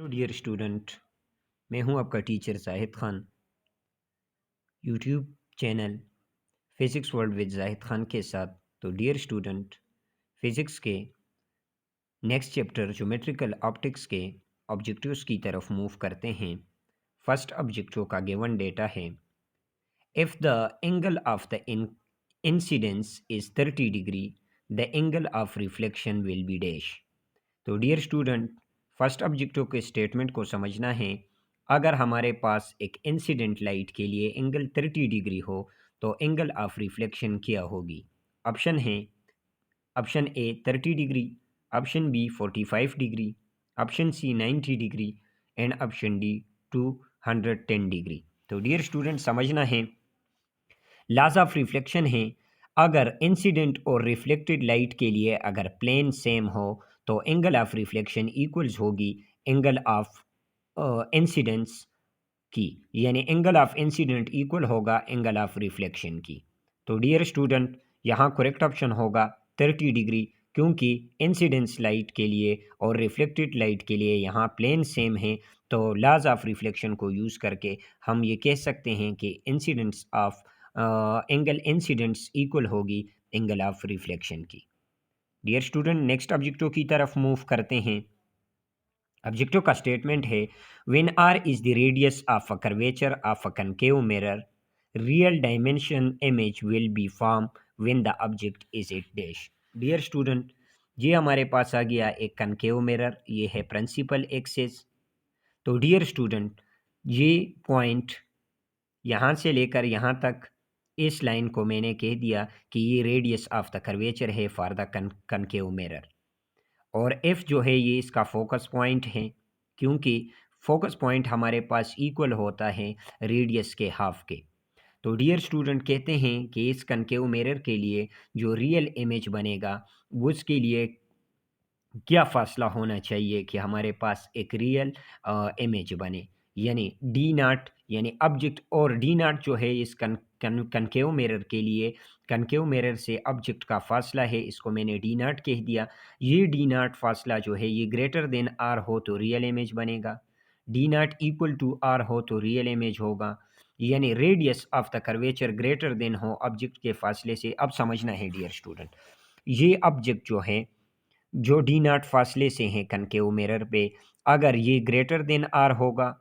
Hello dear student. मैं हूं आपका teacher Zahid Khan. YouTube channel physics world with Zahid Khan के साथ। तो डियर स्टूडेंट, फिज़िक्स के नेक्स्ट चैप्टर ज्योमेट्रिकल ऑप्टिक्स के ऑब्जेक्टिव्स की तरफ मूव करते हैं। फर्स्ट ऑब्जेक्टिव का गिवन डेटा है, if the angle of the incidence is 30 degree, the angle of reflection will be dash. तो डियर स्टूडेंट, फर्स्ट ऑब्जेक्टिव के स्टेटमेंट को समझना है। अगर हमारे पास एक इंसिडेंट लाइट के लिए एंगल 30 डिग्री हो तो एंगल ऑफ रिफ्लेक्शन क्या होगी। ऑप्शन है, option A 30 degree, option B 45 degree, option C 90 degree and option D 210 degree. तो डियर स्टूडेंट, समझना है, लॉज ऑफ रिफ्लेक्शन है, अगर इंसिडेंट और रिफ्लेक्टेड लाइट के लिए अगर प्लेन सेम हो तो एंगल ऑफ रिफ्लेक्शन इक्वल्स होगी एंगल ऑफ इंसिडेंस की, यानी एंगल ऑफ इंसिडेंट इक्वल होगा एंगल ऑफ रिफ्लेक्शन की। तो डियर स्टूडेंट, यहाँ करेक्ट ऑप्शन होगा 30 डिग्री, क्योंकि इंसिडेंस लाइट के लिए और रिफ्लेक्टेड लाइट के लिए यहाँ प्लेन सेम है। तो लॉज ऑफ रिफ्लेक्शन को यूज़ करके हम ये कह सकते हैं कि incidence of angle incidents equal होगी एंगल ऑफ रिफ्लेक्शन की। डियर स्टूडेंट, नेक्स्ट ऑब्जेक्टिव की तरफ मूव करते हैं। ऑब्जेक्टिव का स्टेटमेंट है, when R is the radius of a curvature of a concave mirror, real dimension image will be form when the object is it dash. Dear student, ये हमारे पास आ गया एक कनकेव मिरर, ये है प्रिंसिपल एक्सिस। तो dear student, ये point यहाँ से लेकर यहाँ तक, इस लाइन को मैंने कह दिया कि ये रेडियस ऑफ द कर्वेचर है फॉर द कनकेव मिरर। और एफ जो है ये इसका फोकस पॉइंट है, क्योंकि फोकस पॉइंट हमारे पास इक्वल होता है रेडियस के हाफ के। तो डियर स्टूडेंट, कहते हैं कि इस कनकेव मिरर के लिए जो रियल इमेज बनेगा उसके लिए क्या फ़ासला होना चाहिए कि हमारे पास एक रियल इमेज बने, यानी डी नॉट, यानी ऑब्जेक्ट और डी नॉट जो है इस कनकेव मिरर के लिए, कनकेव मिरर से ऑब्जेक्ट का फासला है, इसको मैंने डी नॉट कह दिया। ये डी नॉट फासला जो है ये ग्रेटर देन आर हो तो रियल इमेज बनेगा, D not equal to R हो तो रियल इमेज होगा, यानी radius of the curvature greater than हो ऑब्जेक्ट के फासले से। अब समझना है डियर स्टूडेंट, ये ऑब्जेक्ट जो है जो डी नॉट फासले से हैं कनकेव मिरर पे, अगर ये ग्रेटर देन आर होगा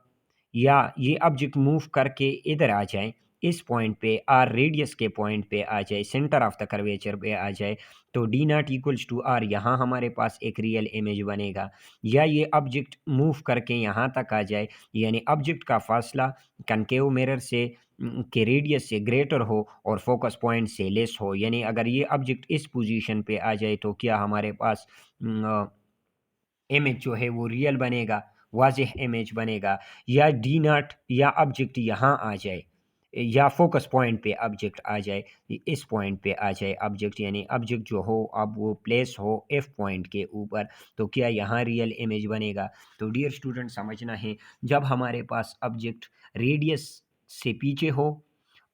या ये ऑब्जेक्ट मूव करके इधर आ जाए, इस पॉइंट पे आर रेडियस के पॉइंट पे आ जाए, सेंटर ऑफ द कर्वेचर पे आ जाए, तो D not equals to R, यहाँ हमारे पास एक रियल इमेज बनेगा। या ये ऑब्जेक्ट मूव करके यहाँ तक आ जाए, यानी ऑब्जेक्ट का फासला कनकेव मिरर से के रेडियस से ग्रेटर हो और फोकस पॉइंट से लेस हो, यानी अगर ये ऑब्जेक्ट इस पोजीशन पे आ जाए तो क्या हमारे पास इमेज जो है वो रियल बनेगा, वाज़ेह इमेज बनेगा। या डी नॉट या ऑब्जेक्ट यहाँ आ जाए, या फोकस पॉइंट पे ऑब्जेक्ट आ जाए, इस पॉइंट पे आ जाए ऑब्जेक्ट, यानी ऑब्जेक्ट जो हो अब वो प्लेस हो एफ पॉइंट के ऊपर, तो क्या यहाँ रियल इमेज बनेगा। तो डियर स्टूडेंट, समझना है, जब हमारे पास ऑब्जेक्ट रेडियस से पीछे हो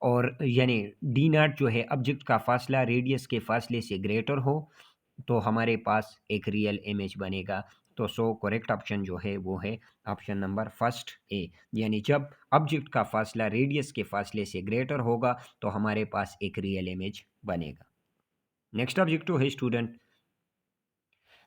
और यानी डी नॉट जो है ऑब्जेक्ट का फासला रेडियस के फासले से ग्रेटर हो, तो हमारे पास एक रियल इमेज बनेगा। तो सो करेक्ट ऑप्शन जो है वो है ऑप्शन नंबर फर्स्ट ए, यानी जब ऑब्जेक्ट का फासला रेडियस के फासले से ग्रेटर होगा तो हमारे पास एक रियल इमेज बनेगा। नेक्स्ट ऑब्जेक्टिव है student,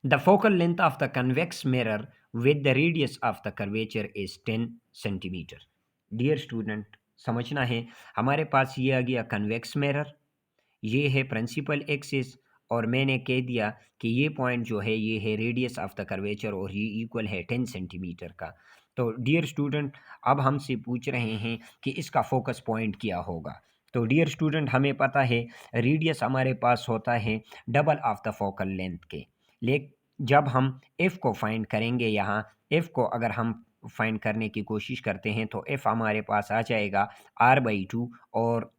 the focal length of the convex mirror with the radius of the curvature is 10 centimetre. Dear student, समझना है, हमारे पास ये आ गया कन्वेक्स मिरर, ये है प्रिंसिपल एक्सिस, और मैंने कह दिया कि ये पॉइंट जो है ये है रेडियस ऑफ द कर्वेचर और ये इक्वल है 10 सेंटीमीटर का। तो डियर स्टूडेंट, अब हमसे पूछ रहे हैं कि इसका फोकस पॉइंट क्या होगा। तो डियर स्टूडेंट, हमें पता है रेडियस हमारे पास होता है double of the focal length के। लेकिन जब हम एफ़ को फाइंड करेंगे, यहाँ एफ़ को अगर हम फाइंड करने की कोशिश करते हैं तो एफ़ हमारे पास आ जाएगा r/2, और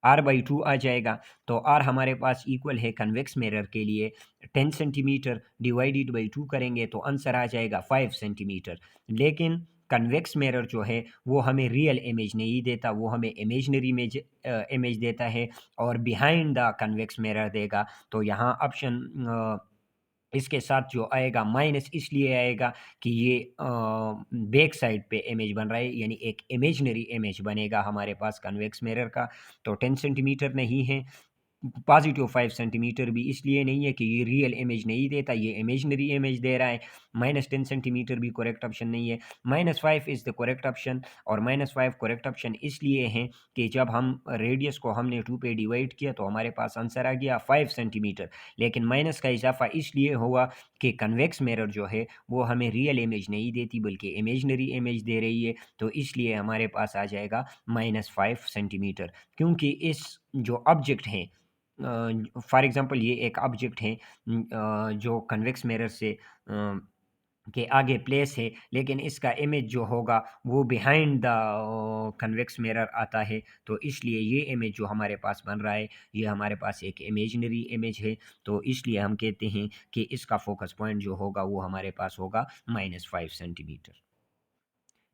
r/2 आ जाएगा। तो r हमारे पास इक्वल है कन्वेक्स मिरर के लिए 10 सेंटीमीटर, डिवाइडेड बाई 2 करेंगे तो आंसर आ जाएगा 5 सेंटीमीटर। लेकिन कन्वेक्स मिरर जो है वो हमें रियल इमेज नहीं देता, वो हमें इमेजनरी इमेज देता है और बिहाइंड द कन्वेक्स मिरर देगा। तो यहाँ ऑप्शन इसके साथ जो आएगा माइनस इसलिए आएगा कि ये बैक साइड पे इमेज बन रहा है, यानी एक इमेजिनरी इमेज बनेगा हमारे पास कन्वेक्स मिरर का। तो 10 सेंटीमीटर नहीं है, पॉजिटिव 5 सेंटीमीटर भी इसलिए नहीं है कि ये रियल इमेज नहीं देता, ये इमेजनरी इमेज दे रहा है। -10 सेंटीमीटर भी करेक्ट ऑप्शन नहीं है, -5 इज़ द करेक्ट ऑप्शन। और -5 करेक्ट ऑप्शन इसलिए है कि जब हम रेडियस को हमने 2 पे डिवाइड किया तो हमारे पास आंसर आ गया 5 सेंटीमीटर। लेकिन माइनस का इजाफा इसलिए हुआ कि कन्वेक्स मिरर जो है वो हमें रियल इमेज नहीं देती बल्कि इमेजनरी इमेज दे रही है, तो इसलिए हमारे पास आ जाएगा -5 सेंटीमीटर। क्योंकि इस जो ऑब्जेक्ट हैं, फॉर एग्जांपल ये एक ऑब्जेक्ट है जो कन्वेक्स मिरर से के आगे प्लेस है, लेकिन इसका इमेज जो होगा वो बिहाइंड द कन्वेक्स मिरर आता है, तो इसलिए ये इमेज जो हमारे पास बन रहा है ये हमारे पास एक इमेजिनरी इमेज है। तो इसलिए हम कहते हैं कि इसका फोकस पॉइंट जो होगा वो हमारे पास होगा -5 सेंटीमीटर।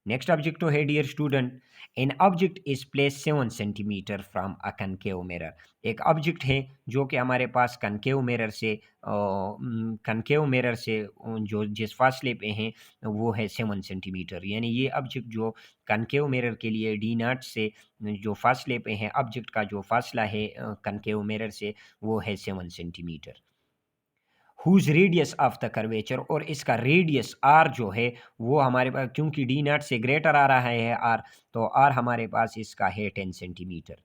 नेक्स्ट ऑब्जेक्ट तो है dear student, an object is place 7 centimetre from a concave mirror. एक ऑब्जेक्ट है जो कि हमारे पास कनकेव मिरर से जो जिस फासले पे हैं वो है 7 सेंटीमीटर। यानी ये ऑब्जेक्ट जो कनकेव मिरर के लिए डी नॉट से जो फासले पे है, ऑब्जेक्ट का जो फासला है कनकेव मिरर से वो है 7 centimetre. Whose radius of the curvature, और इसका रेडियस आर जो है वो हमारे पास, क्योंकि डी नॉट से ग्रेटर आ रहा है आर, तो आर हमारे पास इसका है 10 सेंटीमीटर।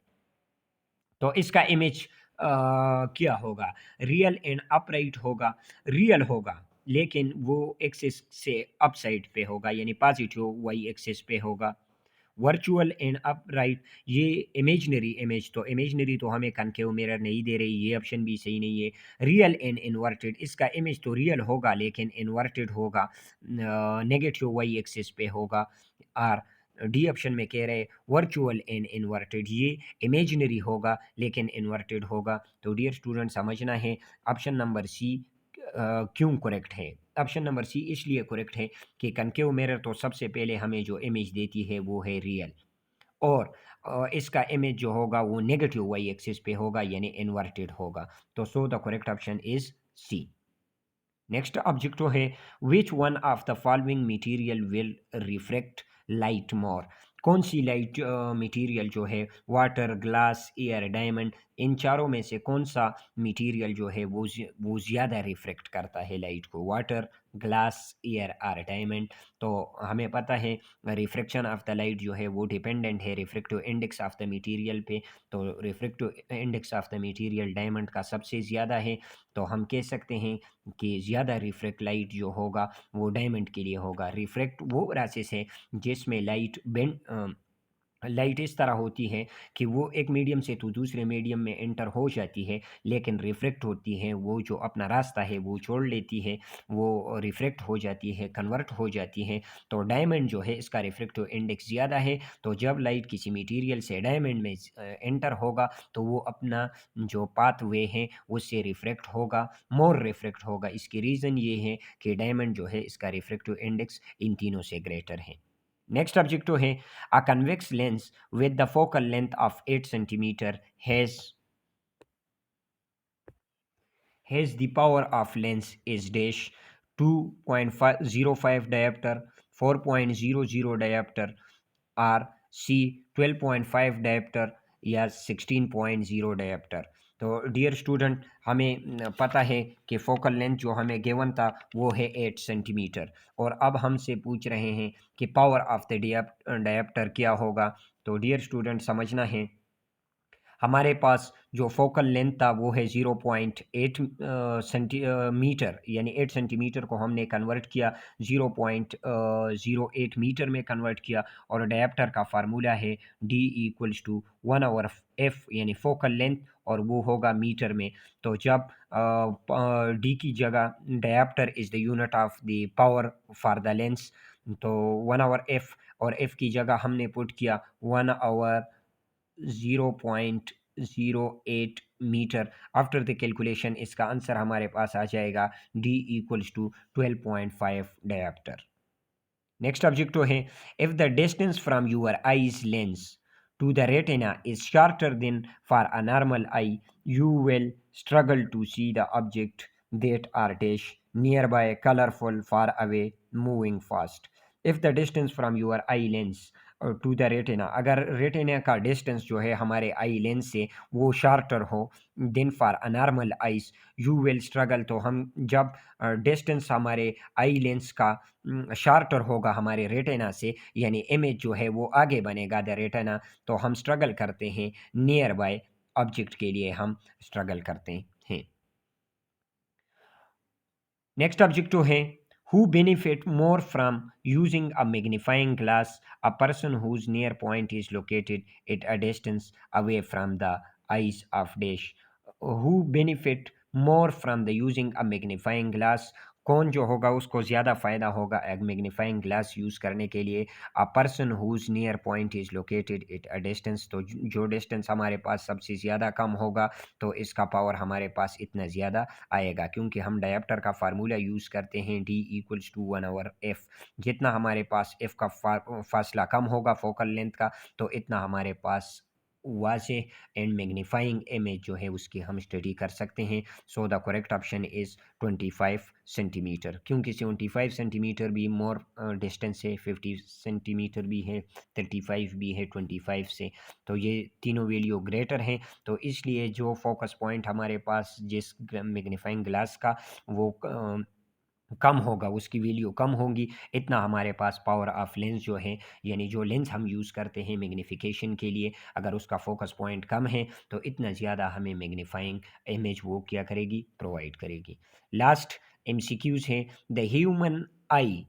तो इसका इमेज क्या होगा, रियल एंड अपराइट होगा। रियल होगा लेकिन वो एक्सिस से अप साइड पे होगा, यानी पॉजिटिव वाई एक्सिस पे होगा। वर्चुअल एंड अपराइट, ये इमेजनरी इमेज, तो इमेजनरी तो हमें कनकेव मिरर नहीं दे रही, ये ऑप्शन भी सही नहीं है। रियल एंड इन्वर्टेड, इसका इमेज तो रियल होगा लेकिन इन्वर्टेड होगा, नेगेटिव वाई एक्सिस पे होगा। आर डी ऑप्शन में कह रहे वर्चुअल एंड इन्वर्टेड, ये इमेजनरी होगा लेकिन इन्वर्टेड होगा। तो डियर स्टूडेंट समझना है ऑप्शन नंबर सी क्यों करेक्ट है। ऑप्शन नंबर सी इसलिए करेक्ट है कि कनकेव मिरर तो सबसे पहले हमें जो इमेज देती है वो है रियल, और इसका इमेज जो होगा वो नेगेटिव वाई एक्सिस पे होगा यानी इन्वर्टेड होगा। तो so the correct option is C. Next object है which one of the following material will reflect light more. कौन सी लाइट मटेरियल जो है, वाटर, ग्लास, एयर, डायमंड, इन चारों में से कौन सा मटेरियल जो है वो ज़्यादा रिफ्लेक्ट करता है लाइट को, वाटर, ग्लास, एयर और डायमंड। तो हमें पता है रिफ्लेक्शन ऑफ द लाइट जो है वो डिपेंडेंट है reflective index of the material पे। तो reflective index of the material diamond का सबसे ज़्यादा है, तो हम कह सकते हैं कि ज़्यादा रिफ्लेक्ट लाइट जो होगा वो डायमंड के लिए होगा। रिफ्लेक्ट वो प्रोसेस है जिसमें लाइट इस तरह होती है कि वो एक मीडियम से तो दूसरे मीडियम में एंटर हो जाती है, लेकिन रिफ्लेक्ट होती है, वो जो अपना रास्ता है वो छोड़ लेती है, वो रिफ्लेक्ट हो जाती है, कन्वर्ट हो जाती है। तो डायमंड जो है इसका रिफ्लेक्टिव इंडेक्स ज़्यादा है, तो जब लाइट किसी मटेरियल से डायमंड में एंटर होगा तो वो अपना जो पाथ वे है उससे रिफ्लेक्ट होगा, मोर रिफ्लेक्ट होगा। इसकी रीज़न ये है कि डायमंड जो है इसका रिफ्लेक्टिव इंडेक्स इन तीनों से ग्रेटर है। नेक्स्ट ऑब्जेक्ट तो है a convex lens with the focal length of 8 centimeter has the power of lens is dash 2.05 diopter, 4.00 diopter, or C 12.5 diopter या 16.0 diopter। तो डियर स्टूडेंट हमें पता है कि फोकल लेंथ जो हमें गिवन था वो है 8 सेंटीमीटर, और अब हमसे पूछ रहे हैं कि पावर ऑफ द डायप्टर क्या होगा। तो डियर स्टूडेंट समझना है, हमारे पास जो फोकल लेंथ था वो है 0.8 सेंटीमीटर, यानी 8 सेंटीमीटर को हमने कन्वर्ट किया 0.08 मीटर में कन्वर्ट किया, और डायप्टर का फार्मूला है D इक्वल्स टू 1/f यानी फोकल लेंथ, और वो होगा मीटर में। तो जब डी की जगह dioptre is the unit of the power for the lens, तो 1/f, और f की जगह हमने पुट किया 1/0.08 मीटर। आफ्टर द कैलकुलेशन इसका आंसर हमारे पास आ जाएगा D equals to 12.5 dioptre. Next object तो है if the distance from your eyes lens to the retina is shorter than for a normal eye, you will struggle to see the object that are dash nearby, colorful, far away, moving fast. If the distance from your eye lens to the retina, अगर retina का distance जो है हमारे eye lens से वो shorter हो than for a normal eyes you will struggle. तो हम जब डिस्टेंस हमारे आई लेंस का शार्टर होगा हमारे रेटिना से, यानी इमेज जो है वो आगे बनेगा द रेटिना, तो हम स्ट्रगल करते हैं, नियर बाय ऑब्जेक्ट के लिए हम स्ट्रगल करते हैं। नेक्स्ट ऑब्जेक्टिव है who benefit more from using a magnifying glass, a person whose near point is located at a distance away from the eyes of dash। who benefit more from the using a magnifying glass, कौन जो होगा उसको ज़्यादा फ़ायदा होगा एक magnifying glass use करने के लिए। A person whose near point is located at a distance, तो जो डिस्टेंस हमारे पास सबसे ज़्यादा कम होगा तो इसका पावर हमारे पास इतना ज़्यादा आएगा, क्योंकि हम डायोप्टर का फार्मूला यूज़ करते हैं D इक्वल्स टू 1/f। जितना हमारे पास f का फासला कम होगा फोकल लेंथ का, तो इतना हमारे पास वाजे एंड मैग्नीफाइंग इमेज जो है उसकी हम स्टडी कर सकते हैं। सो the correct option is 25 centimetre, क्योंकि 75 सेंटीमीटर भी मोर डिस्टेंस है, 50 सेंटीमीटर भी है, 35 भी है 25 से, तो ये तीनों वैल्यू ग्रेटर हैं। तो इसलिए जो फोकस पॉइंट हमारे पास जिस मैग्नीफाइंग ग्लास का वो कम होगा, उसकी वैल्यू कम होगी, इतना हमारे पास पावर ऑफ लेंस जो है, यानी जो लेंस हम यूज़ करते हैं मैग्नीफिकेशन के लिए, अगर उसका फोकस पॉइंट कम है तो इतना ज़्यादा हमें मैग्नीफाइंग इमेज वो क्या करेगी, प्रोवाइड करेगी। लास्ट एमसीक्यूज है the human I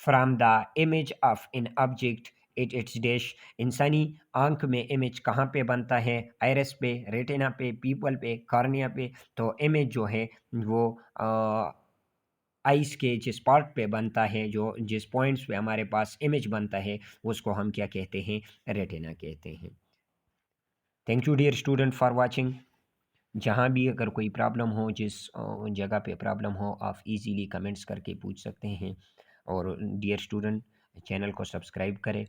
from the image of an object it it's dash. इंसानी आंख में इमेज कहाँ पे बनता है, आयरस पे, रेटिना पे, पीपल पे, कॉर्निया पे। तो इमेज जो है वो आइस के जिस पार्ट पे बनता है, जो जिस पॉइंट्स पे हमारे पास इमेज बनता है उसको हम क्या कहते हैं, रेटिना कहते हैं। Thank you dear student for watching. जहाँ भी अगर कोई प्रॉब्लम हो, जिस जगह पे प्रॉब्लम हो, आप इजीली कमेंट्स करके पूछ सकते हैं। और डियर स्टूडेंट चैनल को सब्सक्राइब करें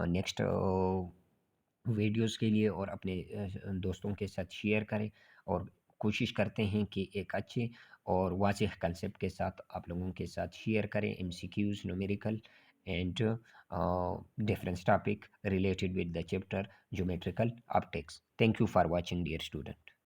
नेक्स्ट वीडियोस के लिए, और अपने दोस्तों के साथ शेयर करें, और कोशिश करते हैं कि एक अच्छे और वाज़ेह कंसेप्ट के साथ आप लोगों के साथ शेयर करें MCQs, numerical and different topic related with the chapter geometrical optics. Thank you for watching dear student.